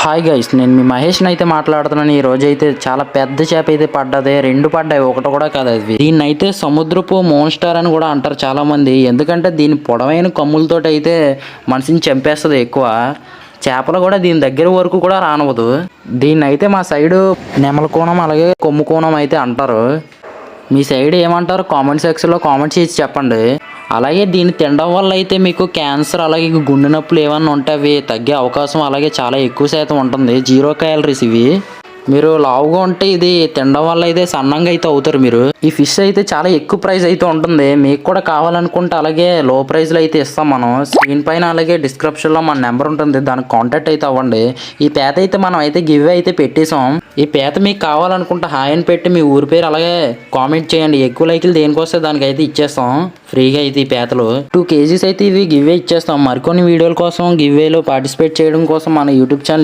Hi guys, నేను మీ మహేష్ని అయితే మాట్లాడుతున్నాను. ఈ రోజు అయితే చాలా పెద్ద చేప అయితే పడ్డది. రెండు పడ్డాయి, ఒకటి కూడా కాదు. అది దీన్ని అయితే సముద్రపు మోన్స్టార్ అని కూడా అంటారు చాలా మంది. ఎందుకంటే దీని పొడవైన కమ్ములతో అయితే మనిషిని చంపేస్తుంది. ఎక్కువ చేపలు కూడా దీని దగ్గర వరకు కూడా రానవదు. దీన్ని అయితే మా సైడు నెమల కోణం అలాగే కొమ్ము కోణం అయితే అంటారు. మీ సైడ్ ఏమంటారు కామెంట్ సెక్షన్లో కామెంట్ చేసి చెప్పండి. అలాగే దీన్ని తినడం వల్ల అయితే మీకు క్యాన్సర్ అలాగే గుండె నొప్పులు ఏమన్నా ఉంటే అవి తగ్గే అవకాశం అలాగే చాలా ఎక్కువ శాతం ఉంటుంది. 0 క్యాలరీస్ ఇవి. మీరు లావుగా ఉంటే ఇది తినడం వల్ల అయితే సన్నంగా అయితే అవుతారు మీరు. ఈ ఫిష్ అయితే చాలా ఎక్కువ ప్రైస్ అయితే ఉంటుంది. మీకు కూడా కావాలనుకుంటే అలాగే లో ప్రైస్లో అయితే ఇస్తాం మనం. స్క్రీన్ పైన అలాగే డిస్క్రిప్షన్లో మన నెంబర్ ఉంటుంది, దానికి కాంటాక్ట్ అయితే అవ్వండి. ఈ పేత అయితే మనం అయితే గివ్ అయితే పెట్టేసాం. ఈ పేత మీకు కావాలనుకుంటే హాయ్ అని పెట్టి మీ ఊరి పేరు అలాగే కామెంట్ చేయండి. ఎక్కువ లైకులు దేనికొస్తే దానికైతే ఇచ్చేస్తాం ఫ్రీగా అయితే. ఈ పేతలు 2 kgs అయితే ఇవి గివ్ ఇచ్చేస్తాం. మరికొన్ని వీడియోల కోసం గివ్ వేలో పార్టిసిపేట్ చేయడం కోసం మన యూట్యూబ్ ఛానల్